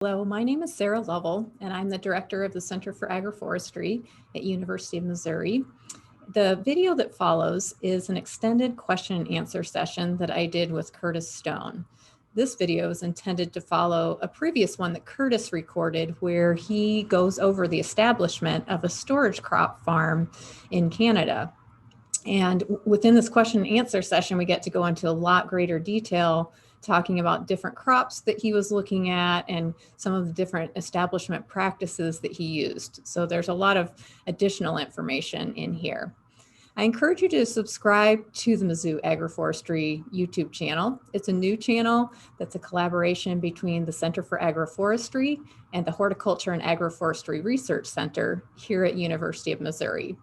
Hello, my name is Sarah Lovell, and I'm the director of the Center for Agroforestry at University of Missouri. The video that follows is an extended question and answer session that I did with Curtis Stone. This video is intended to follow a previous one that Curtis recorded where he goes over the establishment of a storage crop farm in Canada. And within this question and answer session, we get to go into a lot greater detail talking about different crops that he was looking at and some of the different establishment practices that he used. So there's a lot of additional information in here. I encourage you to subscribe to the Mizzou Agroforestry YouTube channel. It's a new channel that's a collaboration between the Center for Agroforestry and the Horticulture and Agroforestry Research Center here at University of Missouri.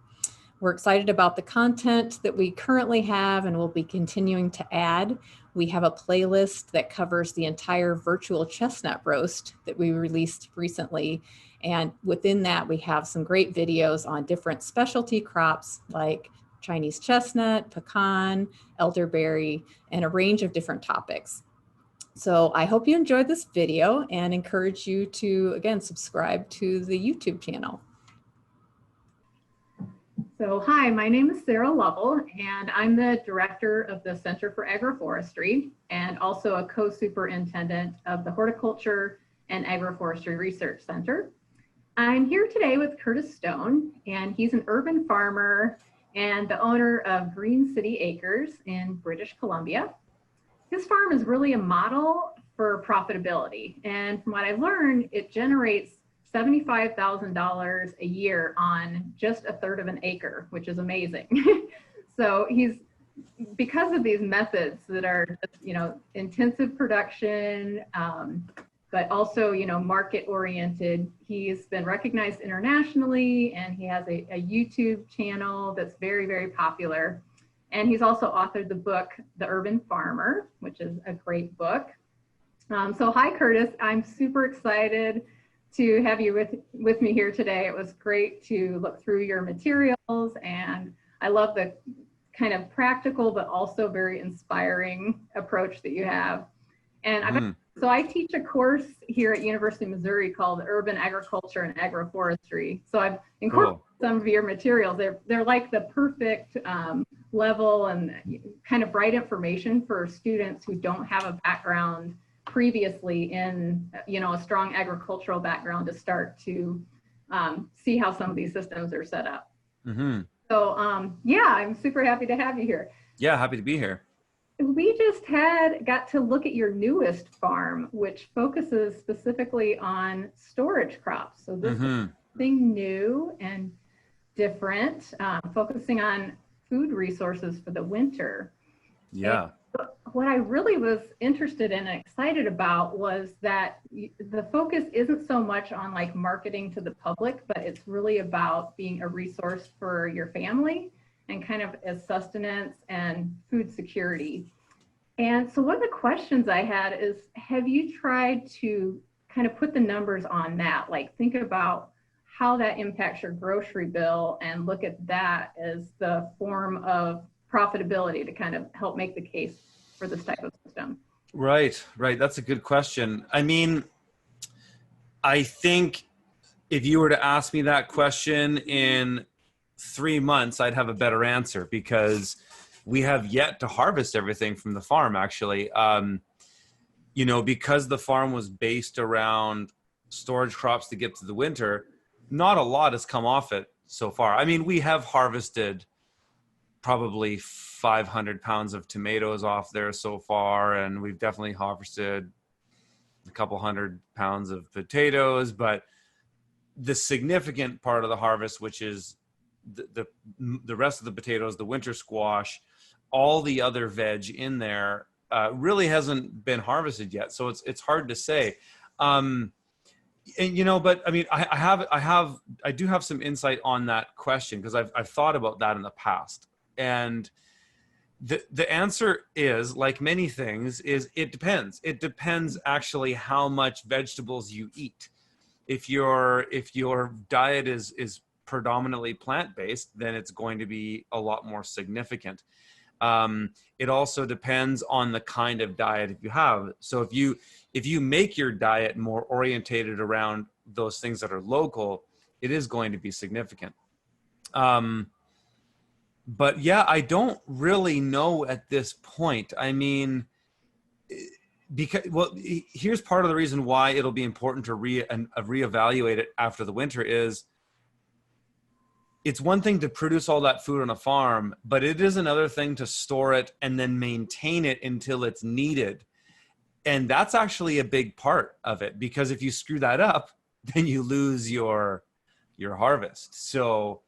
We're excited about the content that we currently have and will be continuing to add. We have a playlist that covers the entire virtual chestnut roast that we released recently. And within that, we have some great videos on different specialty crops like Chinese chestnut, pecan, elderberry, and a range of different topics. So I hope you enjoyed this video and encourage you to, again, subscribe to the YouTube channel. So hi, my name is Sarah Lovell, and I'm the director of the Center for Agroforestry and also a co-superintendent of the Horticulture and Agroforestry Research Center. I'm here today with Curtis Stone, and he's an urban farmer and the owner of Green City Acres in British Columbia. His farm is really a model for profitability, and from what I've learned, it generates $75,000 a year on just a third of an acre, which is amazing. So because of these methods that are, intensive production, but also, market oriented, he's been recognized internationally, and he has a YouTube channel that's very, very popular. And he's also authored the book, The Urban Farmer, which is a great book. So hi, Curtis, I'm super excited to have you with me here today. It was great to look through your materials, and I love the kind of practical but also very inspiring approach that you have. And so I teach a course here at University of Missouri called Urban Agriculture and Agroforestry. So I've incorporated some of your materials. They're like the perfect level and kind of bright information for students who don't have a background previously in, a strong agricultural background to start to see how some of these systems are set up. So yeah, I'm super happy to have you here. Yeah, happy to be here. We just got to look at your newest farm, which focuses specifically on storage crops. So this is something new and different, focusing on food resources for the winter. Yeah. And what I really was interested in and excited about was that the focus isn't so much on like marketing to the public, but it's really about being a resource for your family and kind of as sustenance and food security. And so one of the questions I had is, have you tried to kind of put the numbers on that? Like think about how that impacts your grocery bill and look at that as the form of profitability to kind of help make the case for this type of system. Right. That's a good question. I mean, I think if you were to ask me that question in 3 months, I'd have a better answer because we have yet to harvest everything from the farm, actually. Because the farm was based around storage crops to get to the winter, not a lot has come off it so far. I mean, we have harvested probably 500 pounds of tomatoes off there so far, and we've definitely harvested a couple 100 pounds of potatoes, but the significant part of the harvest, which is the rest of the potatoes, the winter squash, all the other veg in there, really hasn't been harvested yet. So it's hard to say. But I mean, I do have some insight on that question because I've thought about that in the past. And the answer is, like many things, is it depends. It depends actually how much vegetables you eat. If your diet is predominantly plant-based, then it's going to be a lot more significant. It also depends on the kind of diet you have. So if you make your diet more orientated around those things that are local, it is going to be significant. But yeah, I don't really know at this point. I mean, because, well, here's part of the reason why it'll be important to reevaluate it after the winter is it's one thing to produce all that food on a farm, but it is another thing to store it and then maintain it until it's needed. And that's actually a big part of it, because if you screw that up, then you lose your harvest. So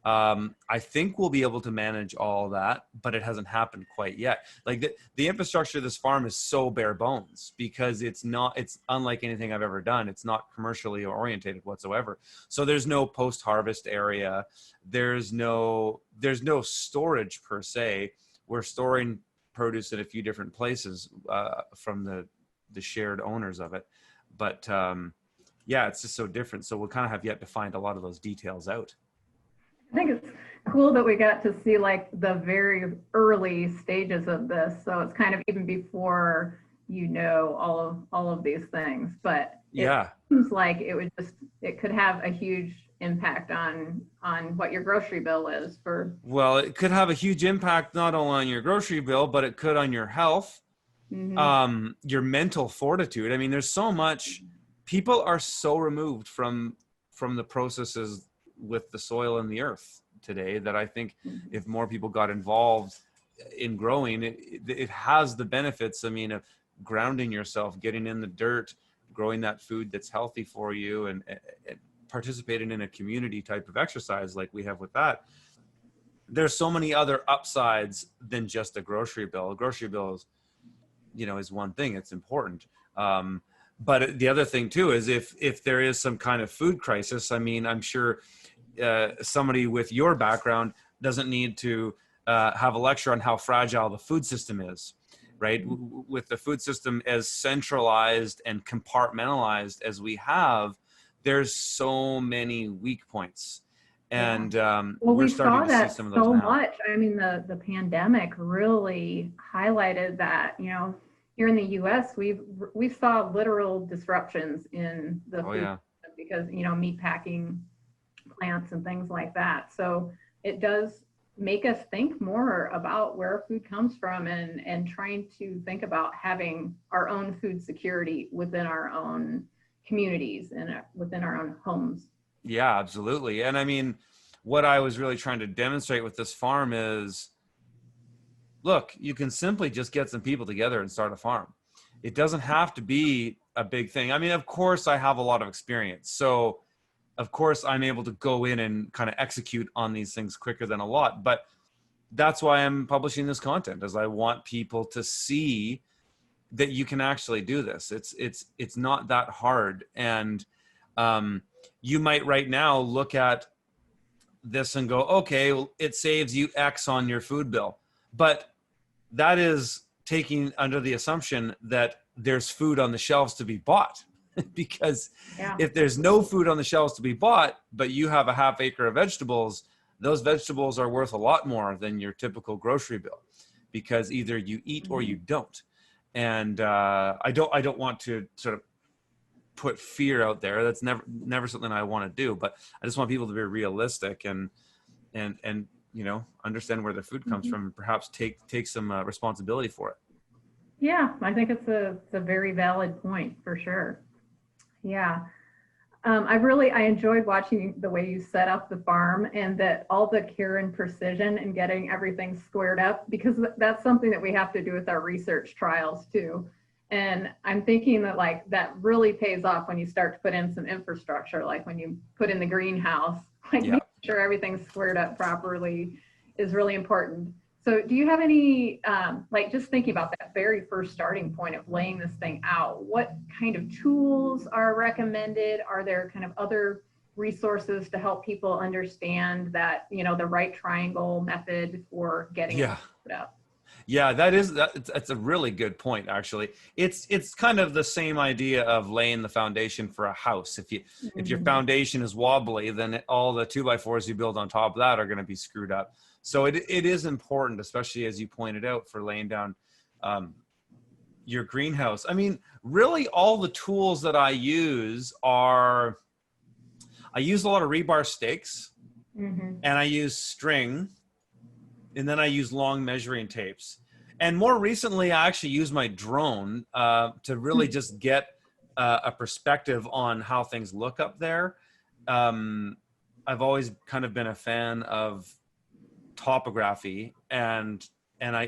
I think we'll be able to manage all that, but it hasn't happened quite yet. Like the infrastructure of this farm is so bare bones because it's unlike anything I've ever done. It's not commercially orientated whatsoever. So there's no post-harvest area. There's no storage per se. We're storing produce in a few different places from the shared owners of it. But yeah, it's just so different. So we'll kind of have yet to find a lot of those details out. I think it's cool that we got to see like the very early stages of this. So it's kind of even before all of these things. But yeah, it seems like it could have a huge impact on what your grocery bill is for. Well, it could have a huge impact not only on your grocery bill, but it could on your health, your mental fortitude. I mean, there's so much. People are so removed from the processes with the soil and the earth today that I think if more people got involved in growing, it has the benefits, I mean, of grounding yourself, getting in the dirt, growing that food that's healthy for you, and participating in a community type of exercise like we have with that. There's so many other upsides than just a grocery bill. A grocery bill is one thing, it's important. But the other thing too is if there is some kind of food crisis, I mean, I'm sure somebody with your background doesn't need to have a lecture on how fragile the food system is, right? With the food system as centralized and compartmentalized as we have, there's so many weak points. And we're starting to see some of those now. Much. I mean, the pandemic really highlighted that, here in the U.S., we saw literal disruptions in the food system because, meat packing plants and things like that. So it does make us think more about where food comes from and trying to think about having our own food security within our own communities and within our own homes. Yeah, absolutely. And I mean, what I was really trying to demonstrate with this farm is, look, you can simply just get some people together and start a farm. It doesn't have to be a big thing. I mean, of course, I have a lot of experience. So, of course, I'm able to go in and kind of execute on these things quicker than a lot. But that's why I'm publishing this content, is I want people to see that you can actually do this. It's not that hard. And you might right now look at this and go, okay, well, it saves you X on your food bill. But that is taking under the assumption that there's food on the shelves to be bought. Because if there's no food on the shelves to be bought, but you have a half acre of vegetables, those vegetables are worth a lot more than your typical grocery bill, because either you eat or you don't. And I don't want to sort of put fear out there. That's never something I want to do, but I just want people to be realistic and understand where their food comes from, and perhaps take some responsibility for it. Yeah, I think it's a very valid point for sure. Yeah. I enjoyed watching the way you set up the farm and that all the care and precision and getting everything squared up, because that's something that we have to do with our research trials too. And I'm thinking that that really pays off when you start to put in some infrastructure, like when you put in the greenhouse, making sure everything's squared up properly is really important. So do you have any, just thinking about that very first starting point of laying this thing out, what kind of tools are recommended? Are there kind of other resources to help people understand that, the right triangle method for getting it up? Yeah, that's a really good point, actually. It's kind of the same idea of laying the foundation for a house. If your foundation is wobbly, then all the 2x4s you build on top of that are going to be screwed up. So it is important, especially as you pointed out, for laying down your greenhouse. I mean, really all the tools that I use I use a lot of rebar stakes, and I use string, and then I use long measuring tapes. And more recently, I actually use my drone to really just get a perspective on how things look up there. I've always kind of been a fan of topography, and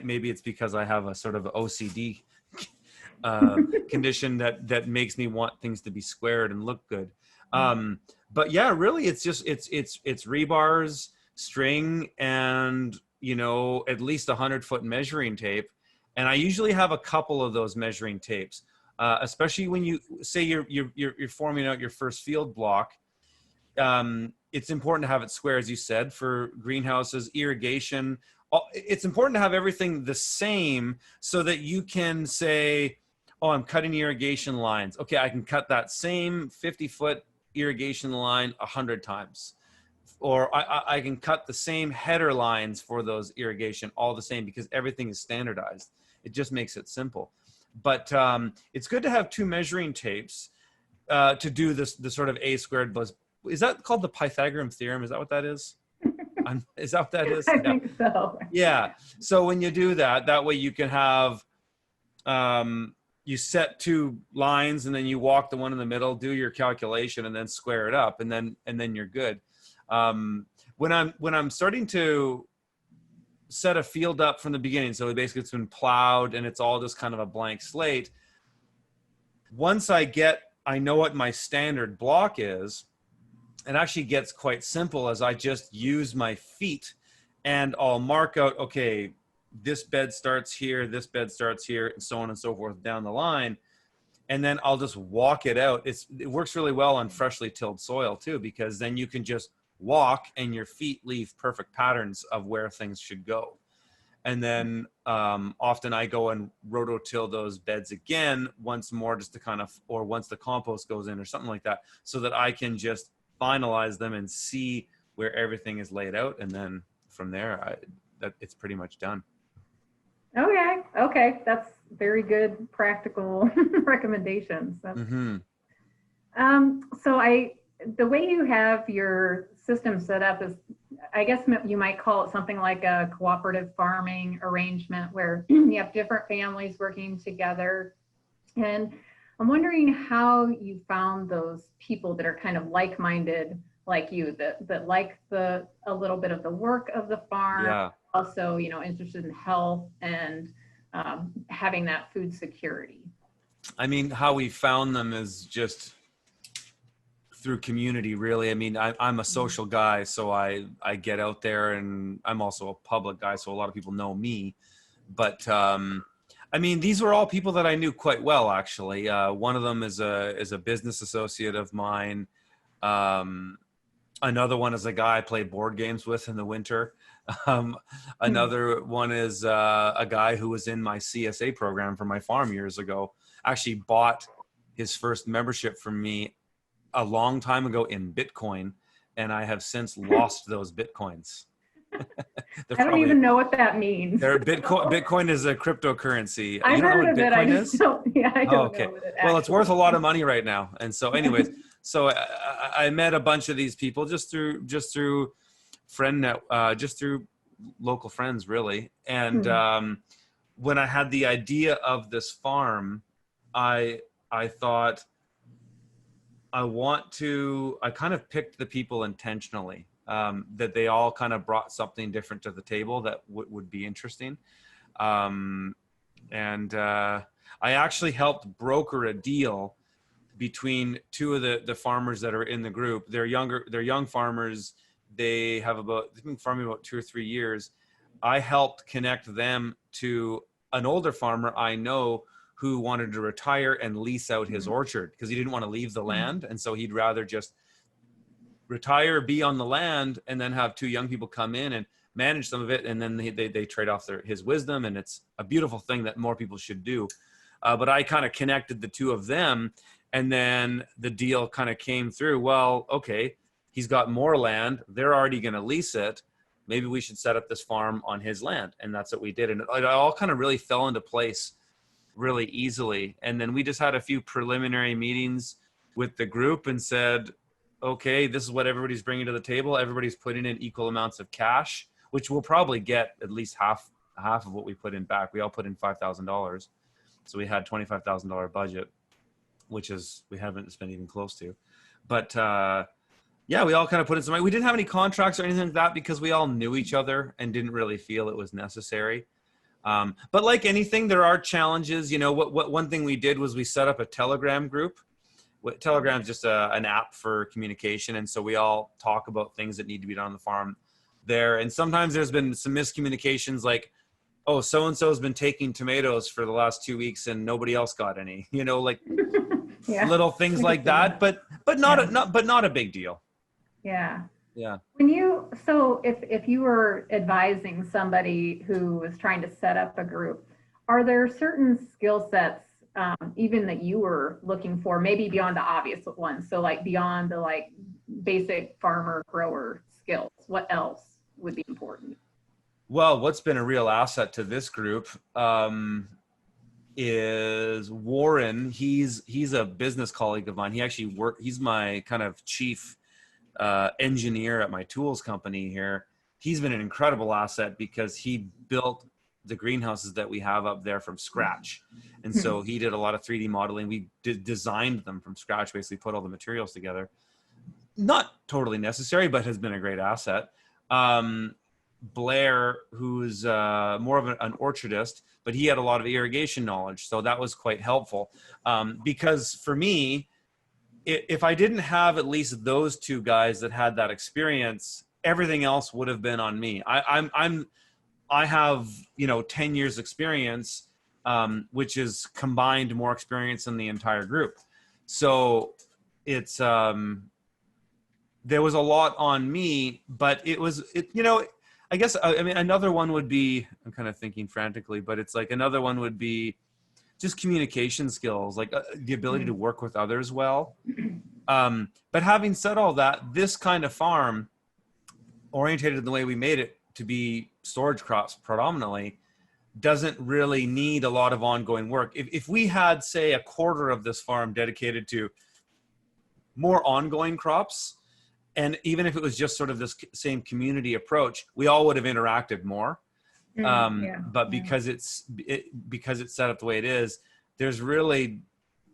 maybe it's because I have a sort of OCD condition that makes me want things to be squared and look good. But yeah, really, it's just it's rebars, string, and at least 100-foot measuring tape. And I usually have a couple of those measuring tapes, especially when you say you're forming out your first field block. It's important to have it square, as you said, for greenhouses, irrigation. It's important to have everything the same so that you can say, oh, I'm cutting irrigation lines. Okay, I can cut that same 50-foot irrigation line 100 times. Or I can cut the same header lines for those irrigation, all the same, because everything is standardized. It just makes it simple. But it's good to have two measuring tapes to do the sort of a squared plus. Is that called the Pythagorean theorem? Is that what that is? Is that what that is? I think so. Yeah. So when you do that way you can have, you set two lines and then you walk the one in the middle, do your calculation, and then square it up, and then you're good. When I'm starting to set a field up from the beginning, so basically it's been plowed and it's all just kind of a blank slate. Once I know what my standard block is, it actually gets quite simple as I just use my feet and I'll mark out, okay, this bed starts here, this bed starts here, and so on and so forth down the line. And then I'll just walk it out. It works really well on freshly tilled soil too, because then you can just walk and your feet leave perfect patterns of where things should go. And then often I go and rototill those beds again once more, just to kind of, or once the compost goes in or something like that, so that I can just finalize them and see where everything is laid out. And then from there, it's pretty much done. Okay. That's very good practical recommendations. So the way you have your system set up is, I guess you might call it something like a cooperative farming arrangement, where you have different families working together. And I'm wondering how you found those people that are kind of like-minded like you, that like a little bit of the work of the farm, Yeah. Also, interested in health and having that food security. I mean, how we found them is just through community, really. I mean, I'm a social guy, so I get out there, and I'm also a public guy, so a lot of people know me. But I mean, these were all people that I knew quite well, actually. One of them is a business associate of mine. Another one is a guy I play board games with in the winter. Another one is a guy who was in my CSA program for my farm years ago. Actually bought his first membership from me a long time ago in Bitcoin, and I have since lost those Bitcoins. I don't even know what that means. Bitcoin is a cryptocurrency. I've heard of it. I Bitcoin is? don't know what it Well, it's actually worth a lot of money right now. And so anyways, so I met a bunch of these people just through just through local friends, really. And when I had the idea of this farm, I thought, I kind of picked the people intentionally, that they all kind of brought something different to the table that would be interesting. And I actually helped broker a deal between two of the farmers that are in the group. They're young farmers. They've been farming about 2 or 3 years. I helped connect them to an older farmer I know who wanted to retire and lease out his orchard because he didn't want to leave the land. And so he'd rather just retire, be on the land, and then have 2 young people come in and manage some of it. And then they trade off his wisdom. And it's a beautiful thing that more people should do. But I kind of connected the 2 of them. And then the deal kind of came through. Well, okay, he's got more land. They're already going to lease it. maybe we should set up this farm on his land. And that's what we did. And it all kind of really fell into place really easily. And then we just had a few preliminary meetings with the group and said, okay, this is what everybody's bringing to the table. Everybody's putting in equal amounts of cash, which we'll probably get at least half of what we put in back. We all put in $5,000. So we had $25,000 budget, which is, we haven't spent even close to. But yeah, we all kind of put in some money. We didn't have any contracts or anything like that because we all knew each other and didn't really feel it was necessary. But like anything, there are challenges. You know, what one thing we did was we set up a Telegram group. Telegram is just an app for communication. And so we all talk about things that need to be done on the farm there. And sometimes there's been some miscommunications like, oh, so-and-so has been taking tomatoes for the last 2 weeks and nobody else got any, you know, like little things like that, but not a big deal. Yeah. Yeah. So if you were advising somebody who was trying to set up a group, are there certain skill sets even that you were looking for, maybe beyond the obvious ones? So like beyond the like basic farmer grower skills, what else would be important? Well, what's been a real asset to this group is Warren. He's a business colleague of mine. He actually he's my kind of chief engineer at my tools company here. He's been an incredible asset because he built the greenhouses that we have up there from scratch. And so he did a lot of 3D modeling. We designed them from scratch, basically put all the materials together. Not totally necessary, but has been a great asset. Blair, who's more of an orchardist, but he had a lot of irrigation knowledge. So that was quite helpful. Because for me, if I didn't have at least those two guys that had that experience, everything else would have been on me. I have, 10 years experience, which is combined more experience than the entire group. So it's, there was a lot on me, but I guess, another one would be, I'm kind of thinking frantically, but it's like another one would be just communication skills, like the ability to work with others well. But having said all that, this kind of farm, orientated in the way we made it to be storage crops predominantly, doesn't really need a lot of ongoing work. If we had, say, a quarter of this farm dedicated to more ongoing crops, and even if it was just sort of this same community approach, we all would have interacted more. But because it's set up the way it is, there's really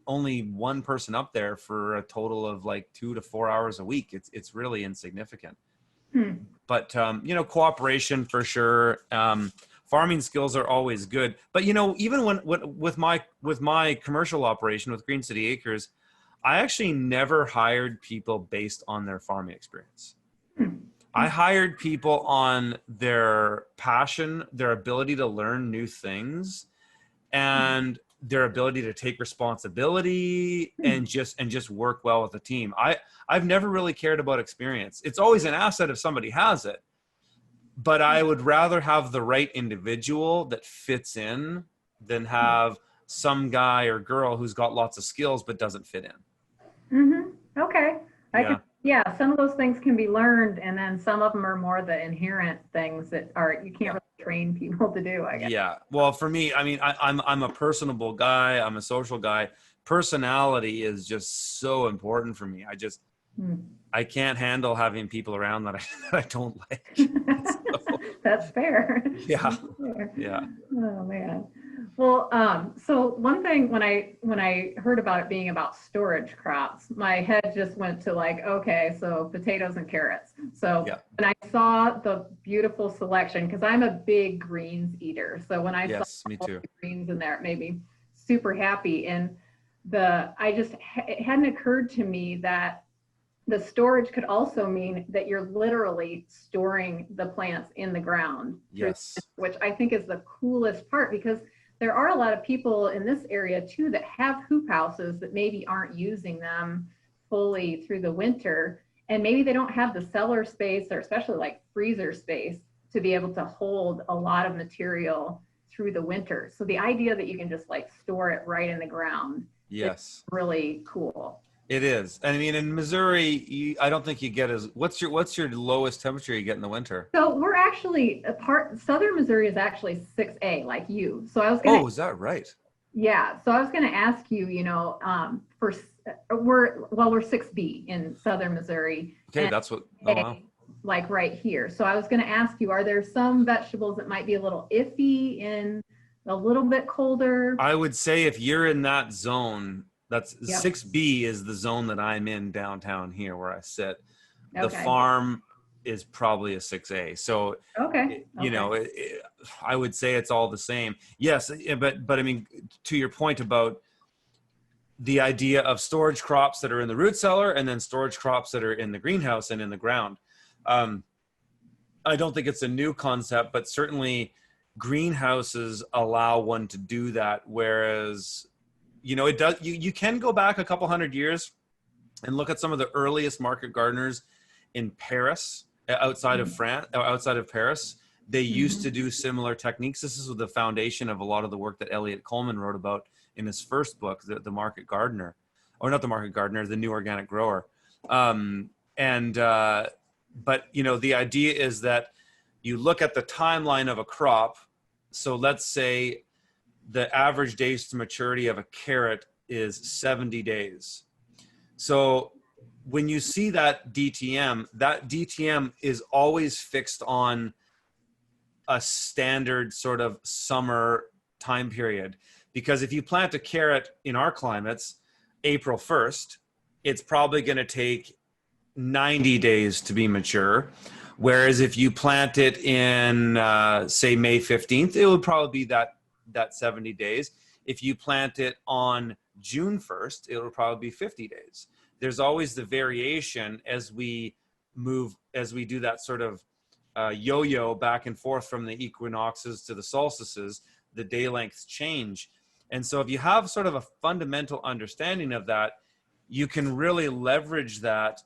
only one person up there for a total of like 2 to 4 hours a week. It's really insignificant. But cooperation for sure. Farming skills are always good. But even with my commercial operation with Green City Acres, I actually never hired people based on their farming experience. I hired people on their passion, their ability to learn new things, and their ability to take responsibility and just work well with the team. I've never really cared about experience. It's always an asset if somebody has it, but I would rather have the right individual that fits in than have some guy or girl who's got lots of skills but doesn't fit in. Okay. Some of those things can be learned, and then some of them are more the inherent things that you can't really train people to do, I guess. Yeah. Well, for me, I'm a personable guy. I'm a social guy. Personality is just so important for me. I can't handle having people around that I don't like. So. That's fair. Yeah. Yeah. Oh man. Well, so one thing when I heard about it being about storage crops, my head just went to like, okay, so potatoes and carrots. So when I saw the beautiful selection, because I'm a big greens eater, so when I saw me too. The greens in there, it made me super happy. And it hadn't occurred to me that the storage could also mean that you're literally storing the plants in the ground. Yes. Which I think is the coolest part, because there are a lot of people in this area too that have hoop houses that maybe aren't using them fully through the winter. And maybe they don't have the cellar space, or especially like freezer space, to be able to hold a lot of material through the winter. So the idea that you can just like store it right in the ground. Yes. Is really cool. It is. I mean, in Missouri, I don't think you get what's your lowest temperature you get in the winter? So we're actually Southern Missouri is actually 6A, like you. So I was going to, Oh, is that right? yeah. So I was going to ask you, we're 6B in Southern Missouri. Okay, And that's what. Oh, wow. like right here. So I was going to ask you, are there some vegetables that might be a little iffy in a little bit colder? I would say if you're in that zone, that's Yep. 6B is the zone that I'm in downtown here where I sit. The Okay. farm is probably a 6A. So, Okay. I would say it's all the same. Yes, but I mean, to your point about the idea of storage crops that are in the root cellar and then storage crops that are in the greenhouse and in the ground. I don't think it's a new concept, but certainly greenhouses allow one to do that. Whereas, it does, you can go back a couple hundred years and look at some of the earliest market gardeners in Paris, outside of France, outside of Paris. They used to do similar techniques. This is the foundation of a lot of the work that Elliot Coleman wrote about in his first book, The Market Gardener, or not The Market Gardener, The New Organic Grower. But the idea is that you look at the timeline of a crop. So let's say the average days to maturity of a carrot is 70 days. So when you see that DTM is always fixed on a standard sort of summer time period. Because if you plant a carrot in our climates, April 1st, it's probably going to take 90 days to be mature. Whereas if you plant it in, say, May 15th, it would probably be that 70 days. If you plant it on June 1st, it will probably be 50 days. There's always the variation as we do that sort of yo-yo back and forth from the equinoxes to the solstices, the day lengths change. And so if you have sort of a fundamental understanding of that, you can really leverage that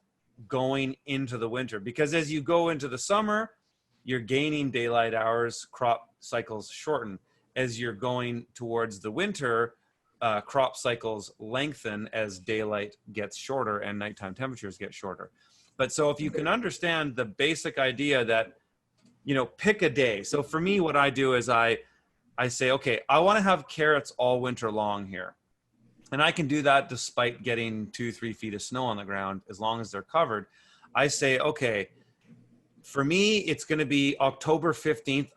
going into the winter, because as you go into the summer, you're gaining daylight hours, crop cycles shorten. As you're going towards the winter, crop cycles lengthen as daylight gets shorter and nighttime temperatures get shorter. But so if you can understand the basic idea that, pick a day. So for me, what I do is I say, okay, I want to have carrots all winter long here. And I can do that despite getting 2-3 feet of snow on the ground, as long as they're covered. I say, okay, for me, it's going to be October 15th.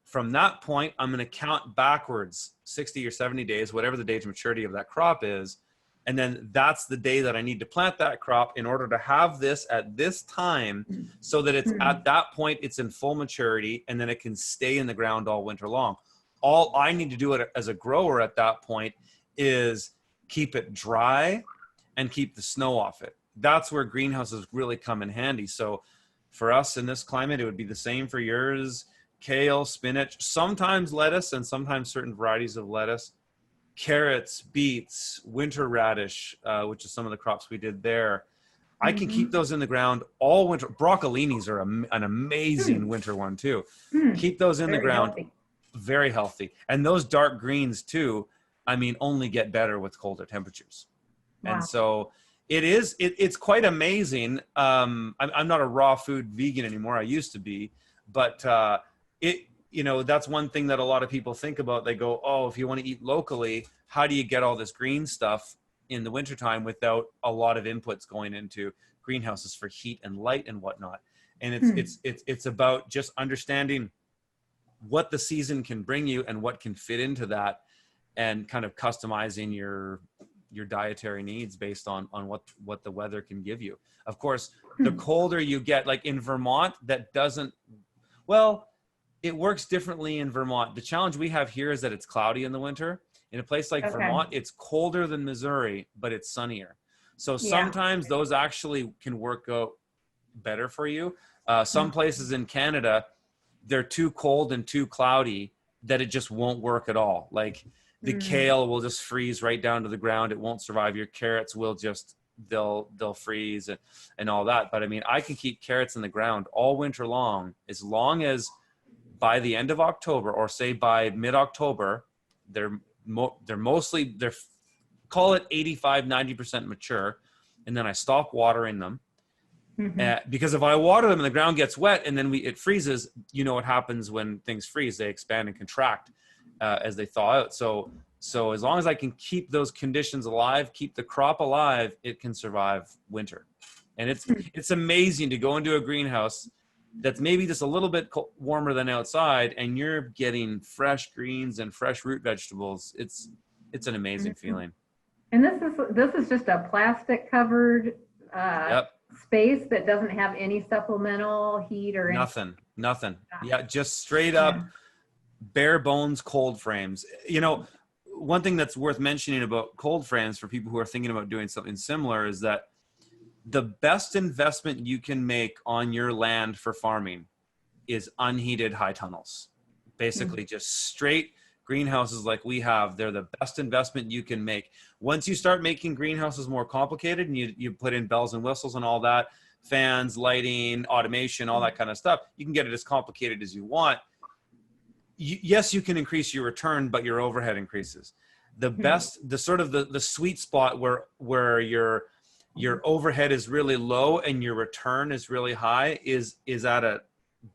From that point, I'm going to count backwards 60 or 70 days, whatever the date of maturity of that crop is. And then that's the day that I need to plant that crop in order to have this at this time, so that it's at that point, it's in full maturity, and then it can stay in the ground all winter long. All I need to do it as a grower at that point is keep it dry and keep the snow off it. That's where greenhouses really come in handy. So for us in this climate, it would be the same for yours: kale, spinach, sometimes lettuce, and sometimes certain varieties of lettuce, carrots, beets, winter radish, which is some of the crops we did there. I can keep those in the ground all winter. Broccolinis are an amazing winter one too. Keep those in the ground. Healthy. Very healthy. And those dark greens too, only get better with colder temperatures. Wow. And so it's quite amazing. I'm not a raw food vegan anymore. I used to be, but that's one thing that a lot of people think about. They go, oh, if you want to eat locally, how do you get all this green stuff in the wintertime without a lot of inputs going into greenhouses for heat and light and whatnot? And it's about just understanding what the season can bring you and what can fit into that, and kind of customizing your dietary needs based on what the weather can give you. Of course, the colder you get, like in Vermont, it works differently in Vermont. The challenge we have here is that it's cloudy in the winter. In a place like Vermont, it's colder than Missouri, but it's sunnier. So sometimes those actually can work out better for you. Some places in Canada, they're too cold and too cloudy that it just won't work at all. Like the kale will just freeze right down to the ground. It won't survive. Your carrots will they'll freeze and all that. But I can keep carrots in the ground all winter long, as long as by the end of October, or say by mid-October, they're call it 85-90% mature, and then I stop watering them. Because if I water them and the ground gets wet and then it freezes, you know what happens when things freeze? They expand and contract as they thaw out. So as long as I can keep those conditions alive, keep the crop alive, it can survive winter. And it's amazing to go into a greenhouse that's maybe just a little bit warmer than outside, and you're getting fresh greens and fresh root vegetables. It's an amazing feeling. And this is just a plastic covered space that doesn't have any supplemental heat or nothing. Yeah, just straight up bare bones cold frames. You know, one thing that's worth mentioning about cold frames for people who are thinking about doing something similar is that the best investment you can make on your land for farming is unheated high tunnels. Basically just straight greenhouses like we have. They're the best investment you can make. Once you start making greenhouses more complicated and you put in bells and whistles and all that, fans, lighting, automation, all that kind of stuff, you can get it as complicated as you want. Yes, you can increase your return, but your overhead increases. The best, the sort of the sweet spot where your overhead is really low and your return is really high is at a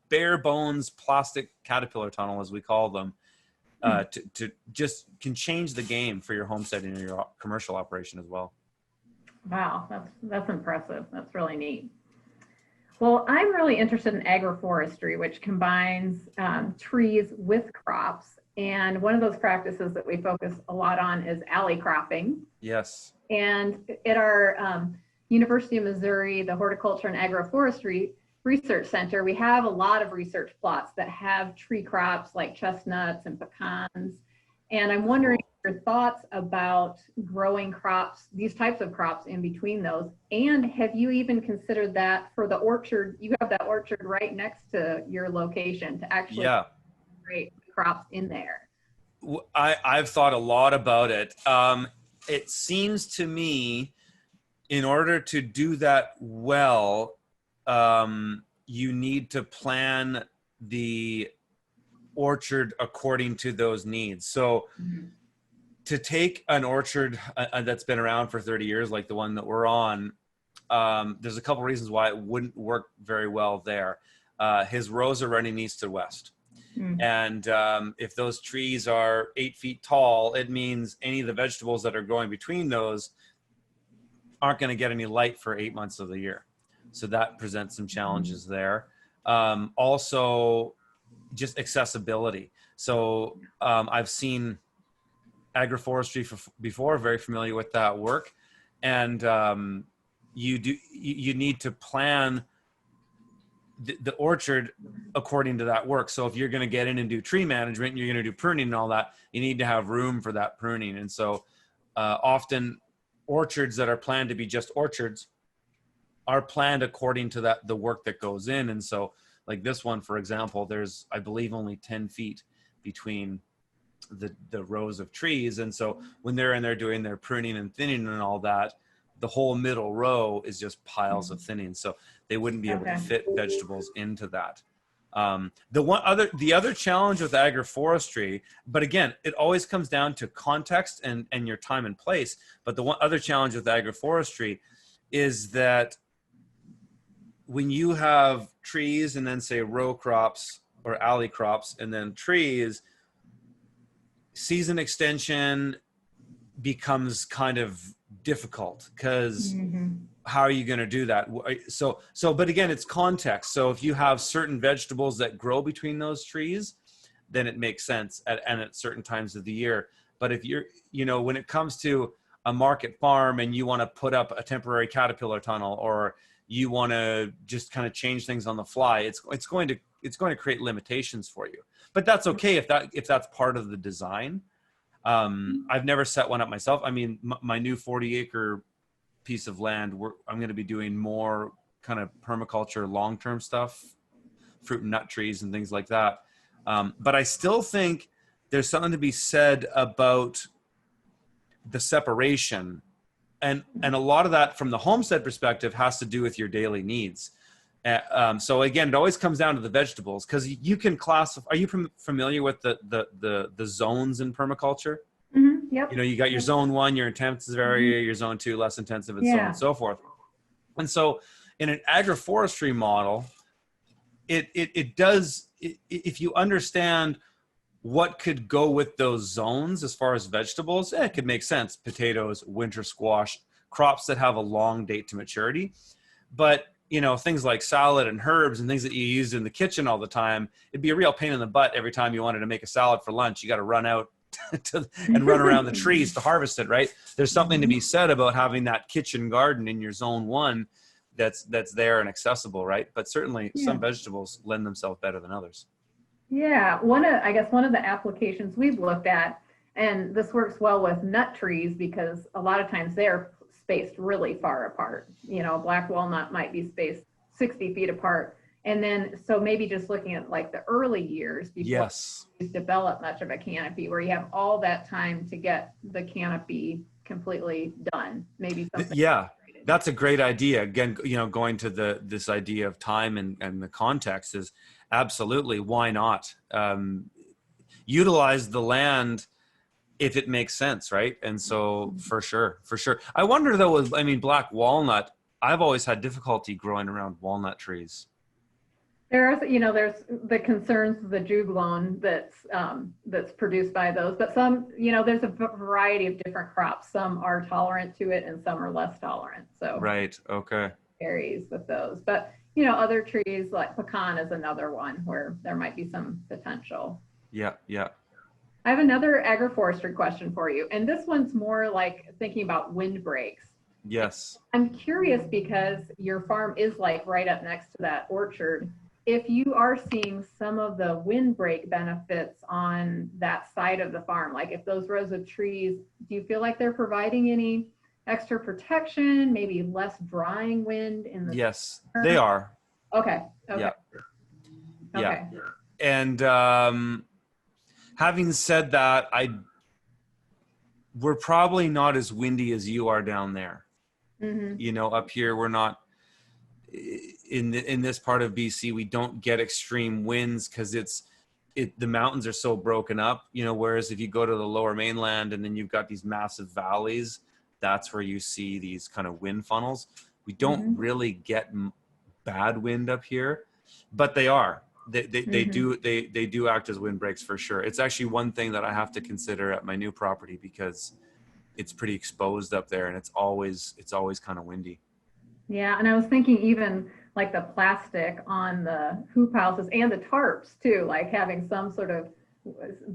bare bones plastic caterpillar tunnel, as we call them, to just can change the game for your homestead and your commercial operation as well. Wow, that's impressive. That's really neat. Well, I'm really interested in agroforestry, which combines trees with crops. And one of those practices that we focus a lot on is alley cropping. Yes. And at our University of Missouri, the Horticulture and Agroforestry Research Center, we have a lot of research plots that have tree crops like chestnuts and pecans. And I'm wondering your thoughts about growing crops, these types of crops in between those. And have you even considered that for the orchard? You have that orchard right next to your location to actually create crops in there. I've thought a lot about it. It seems to me, in order to do that well, you need to plan the orchard according to those needs. So to take an orchard that's been around for 30 years, like the one that we're on, there's a couple reasons why it wouldn't work very well there. His rows are running east to west. And if those trees are 8 feet tall, it means any of the vegetables that are growing between those aren't going to get any light for 8 months of the year. So that presents some challenges there. Also, just accessibility. So I've seen agroforestry before, very familiar with that work. And you need to plan the orchard according to that work. So if you're going to get in and do tree management, and you're going to do pruning and all that, you need to have room for that pruning. And so often orchards that are planned to be just orchards are planned according to the work that goes in. And so like this one, for example, there's, I believe, only 10 feet between the rows of trees. And so when they're in there doing their pruning and thinning and all that, the whole middle row is just piles of thinning. So they wouldn't be able to fit vegetables into that. The other challenge with agroforestry, but again, it always comes down to context and your time and place. But the one other challenge with agroforestry is that when you have trees and then say row crops or alley crops and then trees, season extension becomes kind of difficult because how are you going to do that? So, but again, it's context. So if you have certain vegetables that grow between those trees, then it makes sense at certain times of the year. But if you're, when it comes to a market farm and you want to put up a temporary caterpillar tunnel, or you want to just kind of change things on the fly, it's going to create limitations for you. But that's okay if that's part of the design. I've never set one up myself. I mean, my new 40-acre piece of land, I'm going to be doing more kind of permaculture, long-term stuff, fruit and nut trees and things like that. But I still think there's something to be said about the separation. And a lot of that from the homestead perspective has to do with your daily needs. So again, it always comes down to the vegetables, because you can classify. Are you familiar with the zones in permaculture? Yep. You got your zone 1, your intensive area, your zone 2, less intensive, and so on and so forth. And so in an agroforestry model, it does, if you understand what could go with those zones as far as vegetables, it could make sense. Potatoes, winter squash, crops that have a long date to maturity. But, you know, things like salad and herbs and things that you use in the kitchen all the time, it'd be a real pain in the butt every time you wanted to make a salad for lunch. You got to run out and run around the trees to harvest it, right? There's something to be said about having that kitchen garden in your zone one that's there and accessible, right? But certainly some vegetables lend themselves better than others. Yeah, I guess one of the applications we've looked at, and this works well with nut trees because a lot of times they're spaced really far apart. You know, black walnut might be spaced 60 feet apart. And then, so maybe just looking at like the early years before you develop much of a canopy, where you have all that time to get the canopy completely done. Maybe something. Yeah, that's a great idea. Again, you know, going to this idea of time and the context is absolutely, why not? Utilize the land if it makes sense, right? And so for sure. I wonder though, I mean, black walnut, I've always had difficulty growing around walnut trees. There's the concerns of the juglone that's produced by those, but some, there's a variety of different crops. Some are tolerant to it and some are less tolerant. So right, okay, varies with those. But other trees like pecan is another one where there might be some potential. Yeah. I have another agroforestry question for you, and this one's more like thinking about windbreaks. Yes. I'm curious because your farm is like right up next to that orchard. If you are seeing some of the windbreak benefits on that side of the farm, like if those rows of trees, do you feel like they're providing any extra protection, maybe less drying wind in the Yes, summer? they are. Okay. Yeah. Okay. And having said that, we're probably not as windy as you are down there. Mm-hmm. Up here we're not. In this part of BC, we don't get extreme winds because the mountains are so broken up. Whereas if you go to the lower mainland and then you've got these massive valleys, that's where you see these kind of wind funnels. We don't really get bad wind up here, but they are. They do act as windbreaks for sure. It's actually one thing that I have to consider at my new property because it's pretty exposed up there and it's always kind of windy. Yeah, and I was thinking even like the plastic on the hoop houses and the tarps too, like having some sort of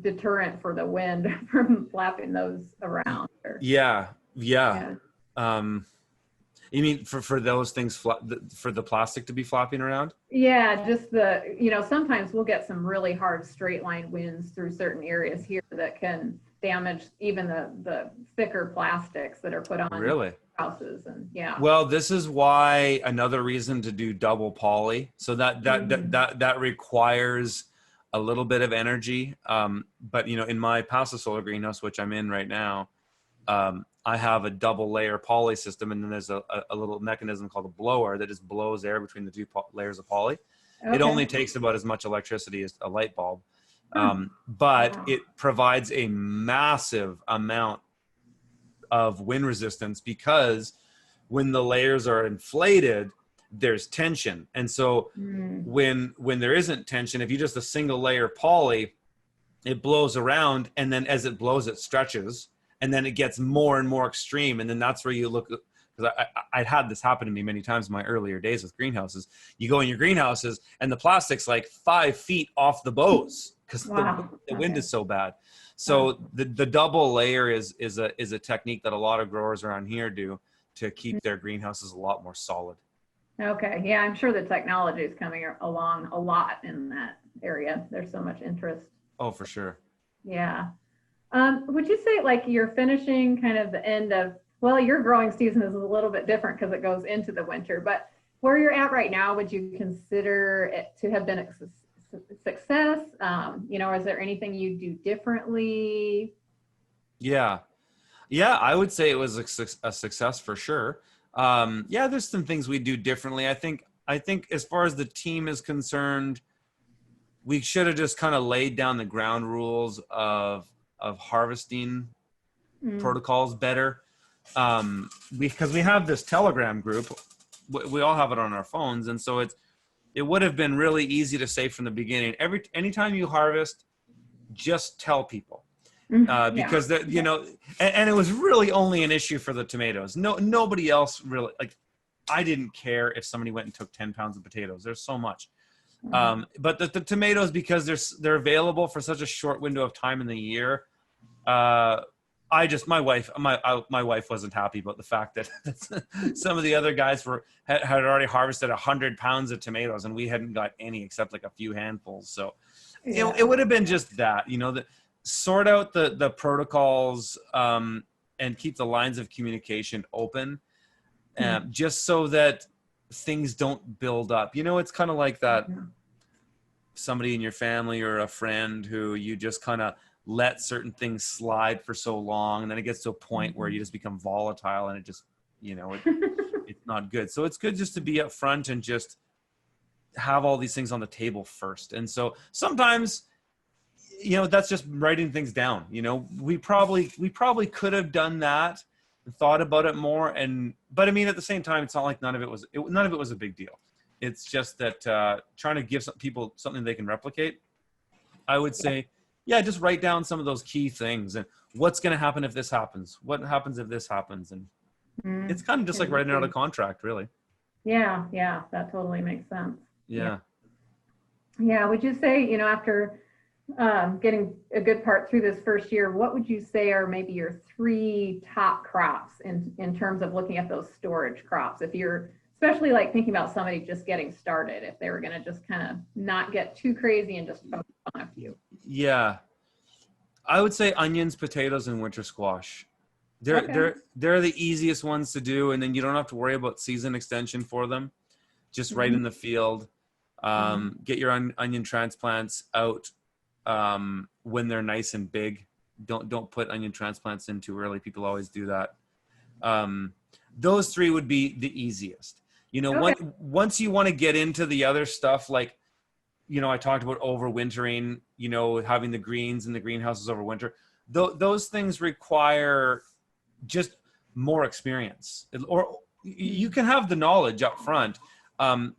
deterrent for the wind from flapping those around. Yeah. You mean for those things, for the plastic to be flapping around? Yeah, just sometimes we'll get some really hard straight line winds through certain areas here that can damage even the thicker plastics that are put on. Really? Houses and Well, this is why another reason to do double poly. So that requires a little bit of energy. But in my passive solar greenhouse, which I'm in right now, I have a double layer poly system, and then there's a little mechanism called a blower that just blows air between the two layers of poly. Okay. It only takes about as much electricity as a light bulb, but it provides a massive amount of wind resistance because when the layers are inflated, there's tension. And so when there isn't tension, if you just a single layer poly, it blows around, and then as it blows, it stretches, and then it gets more and more extreme. And then that's where you look, because I'd had this happen to me many times in my earlier days with greenhouses. You go in your greenhouses and the plastic's like 5 feet off the bows because the wind is so bad. So the double layer is a technique that a lot of growers around here do to keep their greenhouses a lot more solid. Okay, yeah, I'm sure the technology is coming along a lot in that area. There's so much interest. Oh, for sure. Yeah. Would you say like you're finishing kind of the end of, well, your growing season is a little bit different because it goes into the winter, but where you're at right now, would you consider it to have been a success? Is there anything you do differently? Yeah, I would say it was a success for sure. There's some things we do differently. I think as far as the team is concerned, we should have just kind of laid down the ground rules of harvesting protocols better. Because we have this Telegram group we all have it on our phones. And so it would have been really easy to say from the beginning, anytime you harvest, just tell people. Because you know, and it was really only an issue for the tomatoes. Nobody else really, like, I didn't care if somebody went and took 10 pounds of potatoes. There's so much. But the tomatoes, because they're available for such a short window of time in the year, my wife wasn't happy about the fact that some of the other guys had already harvested 100 pounds of tomatoes and we hadn't got any except like a few handfuls. So it would have been just that, you know, sort out the protocols and keep the lines of communication open, just so that things don't build up. You know, it's kind of like that somebody in your family or a friend who you just kind of let certain things slide for so long, and then it gets to a point where you just become volatile and it just, you know, it's not good. So it's good just to be upfront and just have all these things on the table first. And so sometimes, you know, that's just writing things down. You know, we probably could have done that and thought about it more. But I mean, at the same time, it's not like none of it was a big deal. It's just that trying to give some people something they can replicate. I would say, yeah, just write down some of those key things and what's going to happen if this happens. What happens if this happens? And it's kind of just like writing out a contract, really. Yeah, that totally makes sense. Yeah. Would you say, you know, after getting a good part through this first year, what would you say are maybe your 3 top crops in terms of looking at those storage crops? If you're especially like thinking about somebody just getting started, if they were going to just kind of not get too crazy and just focus on a few. Yeah, I would say onions, potatoes, and winter squash. They're the easiest ones to do, and then you don't have to worry about season extension for them. Just right in the field. Get your onion transplants out when they're nice and big. Don't put onion transplants in too early. People always do that. Those 3 would be the easiest. You know, once you want to get into the other stuff, like, you know, I talked about overwintering, you know, having the greens in the greenhouses over winter. Those things require just more experience, or you can have the knowledge up front.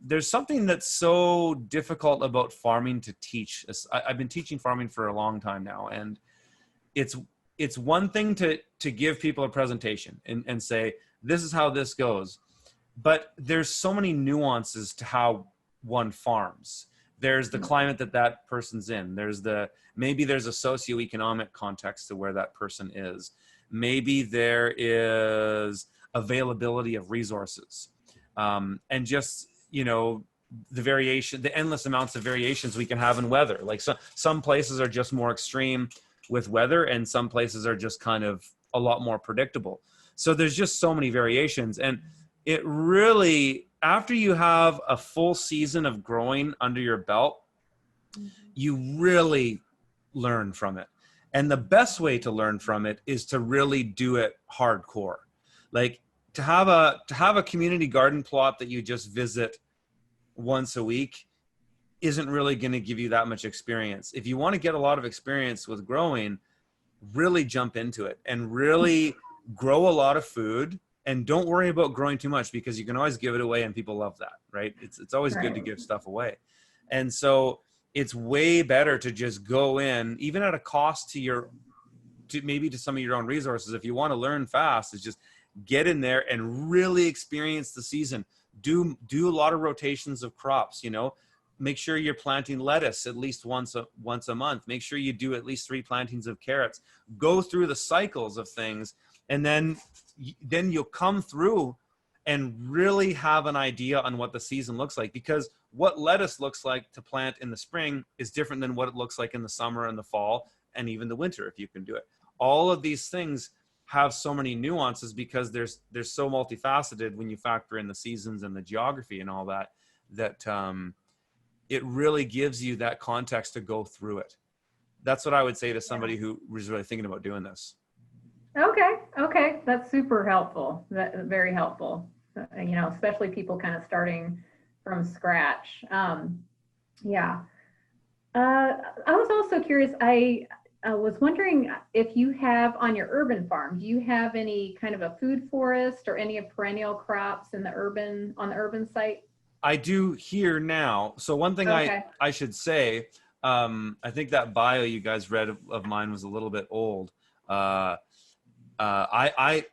There's something that's so difficult about farming to teach. I've been teaching farming for a long time now, and it's one thing to give people a presentation and say, this is how this goes. But there's so many nuances to how one farms. There's the climate that person's in. Maybe there's a socioeconomic context to where that person is. Maybe there is availability of resources. And just, you know, the endless amounts of variations we can have in weather. Like some places are just more extreme with weather, and some places are just kind of a lot more predictable. So there's just so many variations. And it really, after you have a full season of growing under your belt, you really learn from it. And the best way to learn from it is to really do it hardcore. Like to have a community garden plot that you just visit once a week isn't really going to give you that much experience. If you want to get a lot of experience with growing, really jump into it and really grow a lot of food. And don't worry about growing too much, because you can always give it away and people love that, right? It's always good to give stuff away. And so it's way better to just go in, even at a cost to some of your own resources. If you want to learn fast, is just get in there and really experience the season. Do a lot of rotations of crops, you know, make sure you're planting lettuce at least once a month. Make sure you do at least 3 plantings of carrots. Go through the cycles of things. And then you'll come through and really have an idea on what the season looks like, because what lettuce looks like to plant in the spring is different than what it looks like in the summer and the fall and even the winter, if you can do it. All of these things have so many nuances because they're so multifaceted when you factor in the seasons and the geography and all that it really gives you that context to go through it. That's what I would say to somebody who was really thinking about doing this. Okay. That's super helpful. Very helpful. You know, especially people kind of starting from scratch. I was also curious. I was wondering if you have on your urban farm, do you have any kind of a food forest or any perennial crops in the on the urban site? I do here now. So one thing Okay. I should say, I think that bio you guys read of mine was a little bit old. Uh, I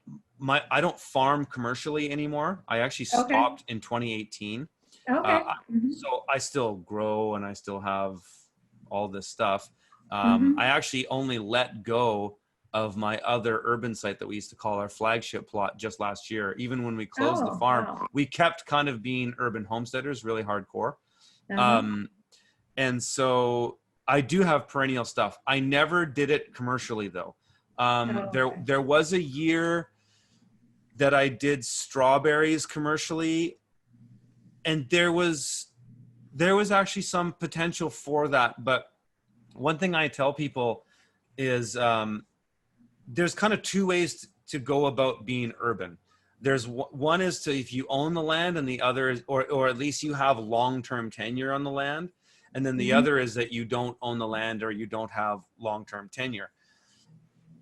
don't farm commercially anymore. I actually Okay. stopped in 2018. Okay. So I still grow and I still have all this stuff. Mhm. I actually only let go of my other urban site that we used to call our flagship plot just last year. Even when we closed the Oh, farm, wow. we kept kind of being urban homesteaders, really hardcore. Uh-huh. Um, and so I do have perennial stuff. I never did it commercially though. Oh, okay. There was a year that I did strawberries commercially, and there was actually some potential for that. But one thing I tell people is there's kind of two ways to go about being urban. There's one is to, if you own the land, and the other is, or at least you have long-term tenure on the land. And then the Mhm. other is that you don't own the land or you don't have long-term tenure.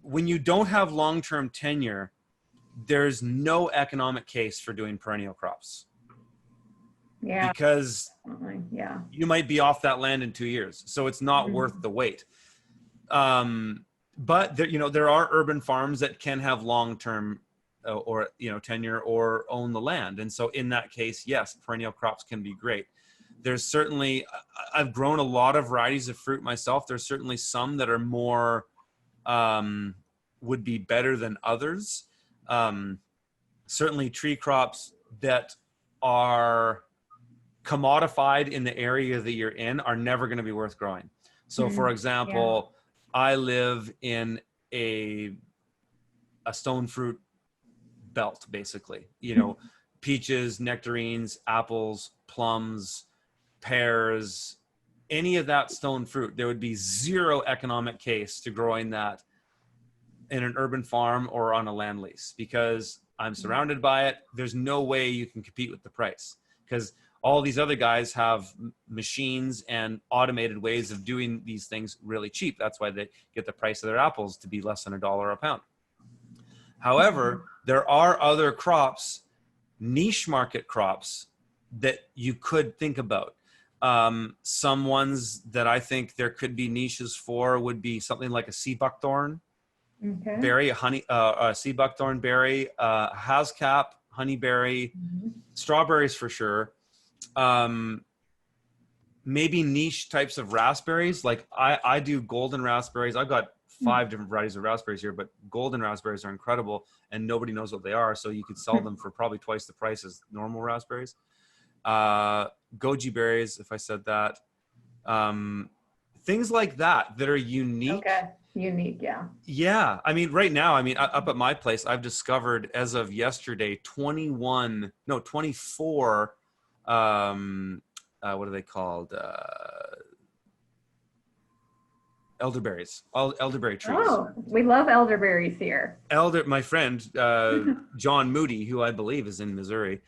When you don't have long-term tenure, there's no economic case for doing perennial crops Yeah, because definitely. Yeah. you might be off that land in 2 years. So it's not worth Mhm. the wait. But there, there are urban farms that can have long-term or tenure or own the land, and so in that case, yes, perennial crops can be great. There's certainly, I've grown a lot of varieties of fruit myself. There's certainly some that are more would be better than others. Um, Certainly tree crops that are commodified in the area that you're in are never going to be worth growing. So for Mhm. Yeah. example, I live in a stone fruit belt, basically, peaches, nectarines, apples, plums, pears, any of that stone fruit, there would be zero economic case to growing that in an urban farm or on a land lease because I'm surrounded by it. There's no way you can compete with the price because all these other guys have machines and automated ways of doing these things really cheap. That's why they get the price of their apples to be less than $1 a pound. However, there are other crops, niche market crops, that you could think about. Some ones that I think there could be niches for would be something like a sea buckthorn Okay. berry, sea buckthorn berry, hascap, honeyberry, Mhm. strawberries for sure. Maybe niche types of raspberries. Like I do golden raspberries. I've got 5 different varieties of raspberries here, but golden raspberries are incredible and nobody knows what they are. So you could sell them for probably twice the price as normal raspberries. Goji berries, if I said that. Things like that are unique. Okay. Unique. Yeah. Yeah. I mean, right now, I mean, up at my place, I've discovered as of yesterday, 24, what are they called? Elderberries, all elderberry trees. Oh, we love elderberries here. My friend, John Moody, who I believe is in Missouri,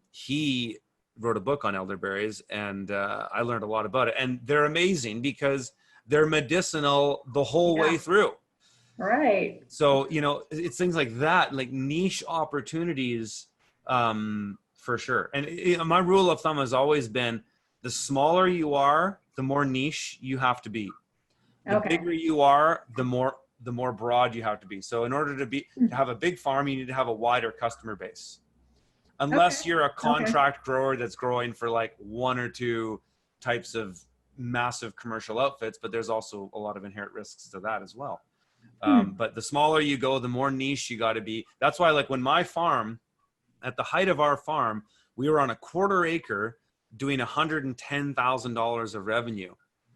he wrote a book on elderberries, and I learned a lot about it. And they're amazing because they're medicinal the whole way Yeah. through. Right. So, it's things like that, like niche opportunities, for sure. And my rule of thumb has always been the smaller you are, the more niche you have to be. The Okay. bigger you are, the more broad you have to be. So in order to have a big farm, you need to have a wider customer base. Unless Okay. you're a Okay. contract grower that's growing for like 1 or 2 types of massive commercial outfits, but there's also a lot of inherent risks to that as well. But the smaller you go, the more niche you got to be. That's why, like, when my farm, at the height of our farm, we were on a 1/4 acre doing $110,000 of revenue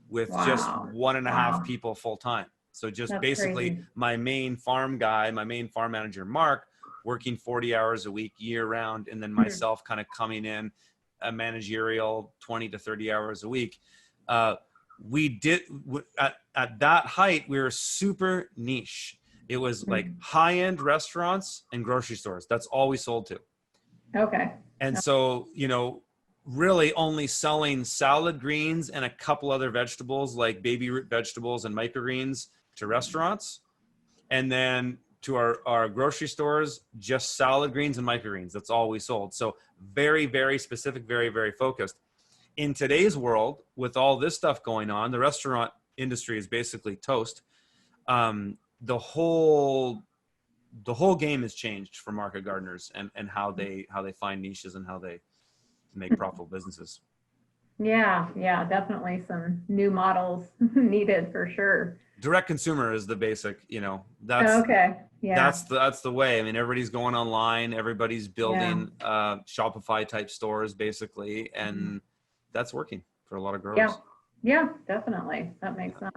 with just Wow. 1.5 Wow. people full time. So just That's basically crazy. my main farm guy, my main farm manager, Mark, working 40 hours a week year round, and then myself kind of coming in a managerial 20 to 30 hours a week. We did at that height, we were super niche. It was like high-end restaurants and grocery stores. That's all we sold to. Okay. And so, really only selling salad greens and a couple other vegetables like baby root vegetables and microgreens to restaurants. And then to our grocery stores, just salad greens and microgreens. That's all we sold. So very, very specific, very, very focused. In today's world, with all this stuff going on, the restaurant industry is basically toast. The whole game has changed for market gardeners and how they find niches and how they make profitable businesses. Yeah, definitely some new models needed for sure. Direct consumer is the basic, that's Okay. Yeah. that's the way. I mean, everybody's going online, everybody's building Shopify type stores basically, and that's working for a lot of growers. Yeah, definitely. That makes sense.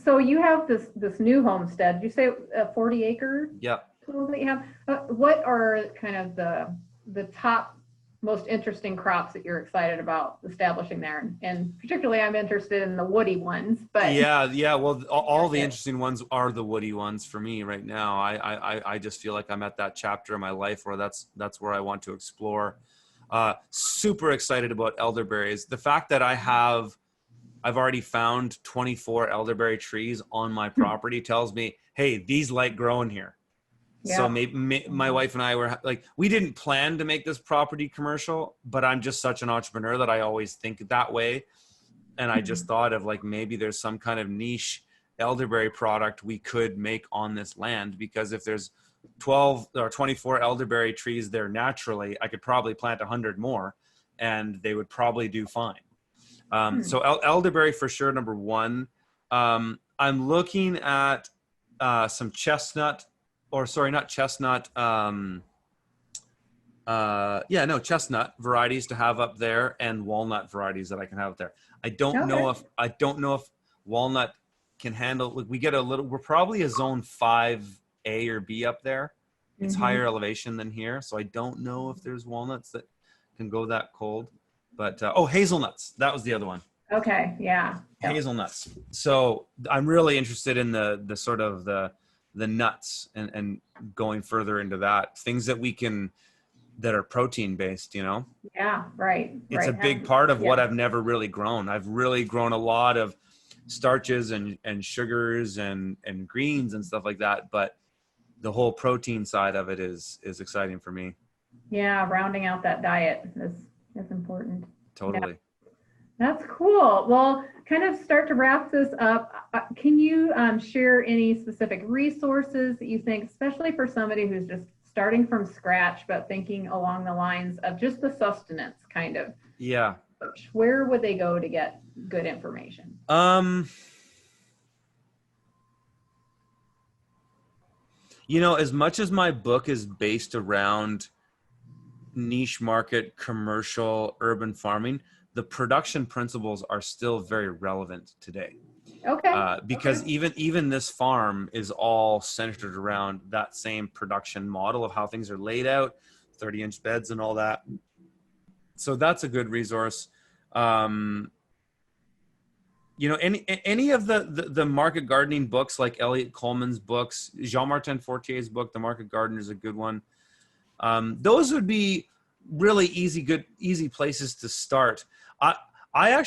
So you have this new homestead. You say a 40-acre? Yeah. That you have. What are kind of the top most interesting crops that you're excited about establishing there? And particularly, I'm interested in the woody ones. But yeah. Well, all the interesting ones are the woody ones for me right now. I just feel like I'm at that chapter in my life where that's where I want to explore. Super excited about elderberries. The fact that I've already found 24 elderberry trees on my property tells me, hey, these like growing here. Yeah. So maybe my wife and I were like, we didn't plan to make this property commercial, but I'm just such an entrepreneur that I always think that way. And I just thought of like, maybe there's some kind of niche elderberry product we could make on this land, because if there's 12 or 24 elderberry trees there naturally, I could probably plant 100 more and they would probably do fine. So elderberry for sure, number one. I'm looking at some chestnut. Chestnut varieties to have up there, and walnut varieties that I can have up there. I don't know if walnut can handle. We get we're probably a zone 5A or B up there. It's higher elevation than here, so I don't know if there's walnuts that can go that cold. But hazelnuts, that was the other one. Okay, yeah. Hazelnuts. So I'm really interested in the sort of the nuts and going further into that, things that are protein based, Yeah, right. It's a big part of what I've never really grown. I've really grown a lot of starches and sugars and greens and stuff like that, but the whole protein side of it is exciting for me. Yeah, rounding out that diet is important. Totally. Yeah. That's cool. Well, kind of start to wrap this up. Can you share any specific resources that you think, especially for somebody who's just starting from scratch, but thinking along the lines of just the sustenance kind of? Yeah. Where would they go to get good information? As much as my book is based around niche market, commercial, urban farming, the production principles are still very relevant today. Okay. Because even this farm is all centered around that same production model of how things are laid out, 30-inch beds and all that. So that's a good resource. Any of the market gardening books, like Elliot Coleman's books, Jean-Martin Fortier's book, The Market Gardener, is a good one. Those would be really easy places to start. I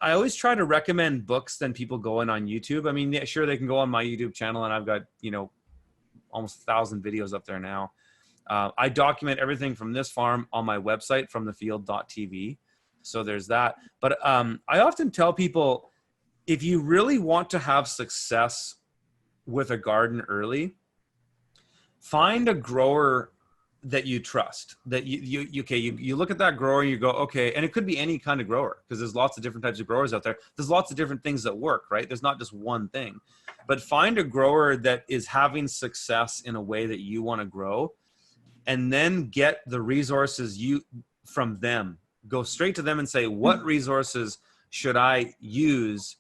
always try to recommend books than people going on YouTube. I mean, sure, they can go on my YouTube channel, and I've got, almost 1,000 videos up there now. I document everything from this farm on my website, fromthefield.tv. So there's that. But I often tell people, if you really want to have success with a garden early, find a grower that you trust, that you look at that grower and you go, okay, and it could be any kind of grower, because there's lots of different types of growers out there. There's lots of different things that work, right? There's not just one thing, but find a grower that is having success in a way that you want to grow, and then get the resources from them. Go straight to them and say, what resources should I use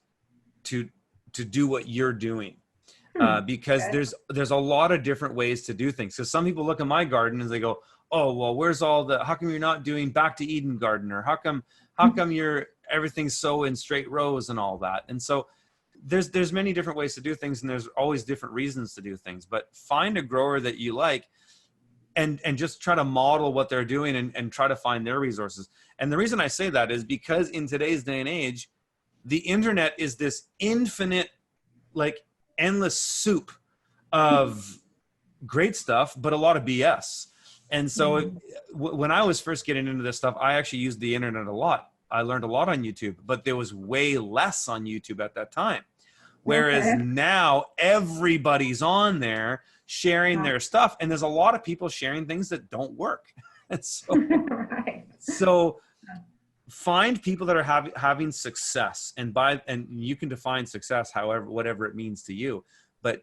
to do what you're doing? Because there's a lot of different ways to do things. So some people look at my garden and they go, oh, well, how come you're not doing Back to Eden garden? Or how come everything's so in straight rows and all that? And so there's many different ways to do things, and there's always different reasons to do things, but find a grower that you like and just try to model what they're doing and try to find their resources. And the reason I say that is because in today's day and age, the internet is this infinite, like endless soup of great stuff, but a lot of BS. And so when I was first getting into this stuff, I actually used the internet a lot. I learned a lot on YouTube, but there was way less on YouTube at that time. Whereas now everybody's on there sharing their stuff, and there's a lot of people sharing things that don't work. And so, so find people that are having success, and you can define success however, whatever it means to you, but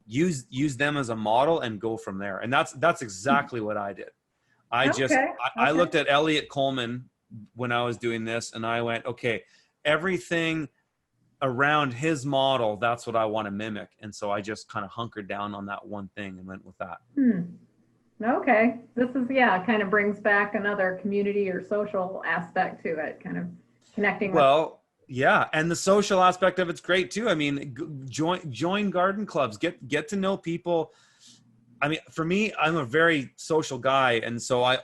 use them as a model and go from there. And that's exactly what I did. I looked at Elliot Coleman when I was doing this, and I went, okay, everything around his model, that's what I want to mimic. And so I just kind of hunkered down on that one thing and went with that. Okay. This is, kind of brings back another community or social aspect to it, kind of connecting. Well, yeah. And the social aspect of it's great too. I mean, join garden clubs, get to know people. I mean, for me, I'm a very social guy. And so I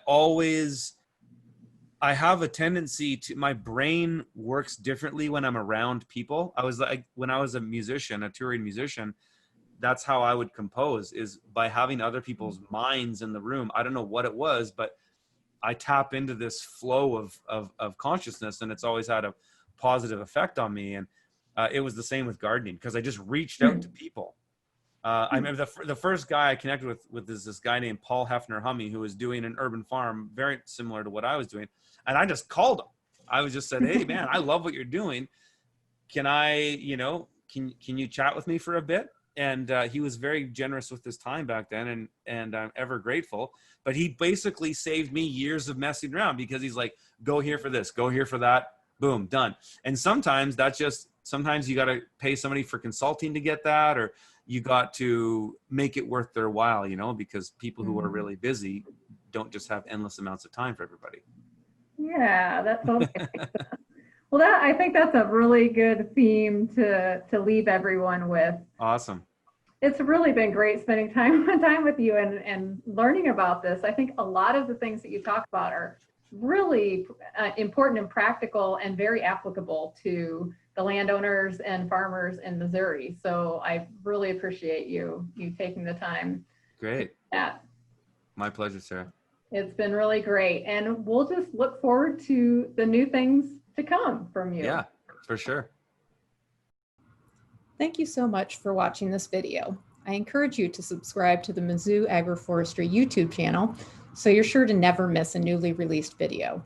have a tendency to, my brain works differently when I'm around people. When I was a musician, a touring musician, that's how I would compose, is by having other people's minds in the room. I don't know what it was, but I tap into this flow of consciousness, and it's always had a positive effect on me. And it was the same with gardening, because I just reached out to people. I remember the first guy I connected with is this guy named Paul Hefner Hummy, who was doing an urban farm very similar to what I was doing. And I just called him. I was just said, hey man, I love what you're doing. Can I, can you chat with me for a bit? And he was very generous with his time back then, and I'm ever grateful. But he basically saved me years of messing around, because he's like, go here for this, go here for that, boom, done. And sometimes sometimes you got to pay somebody for consulting to get that, or you got to make it worth their while, because people who are really busy don't just have endless amounts of time for everybody. Yeah, that's okay. Well, I think that's a really good theme to leave everyone with. Awesome. It's really been great spending time with you and learning about this. I think a lot of the things that you talk about are really important and practical and very applicable to the landowners and farmers in Missouri. So I really appreciate you taking the time. Great. My pleasure, Sarah. It's been really great. And we'll just look forward to the new things to come from you. Yeah, for sure. Thank you so much for watching this video. I encourage you to subscribe to the Mizzou Agroforestry YouTube channel so you're sure to never miss a newly released video.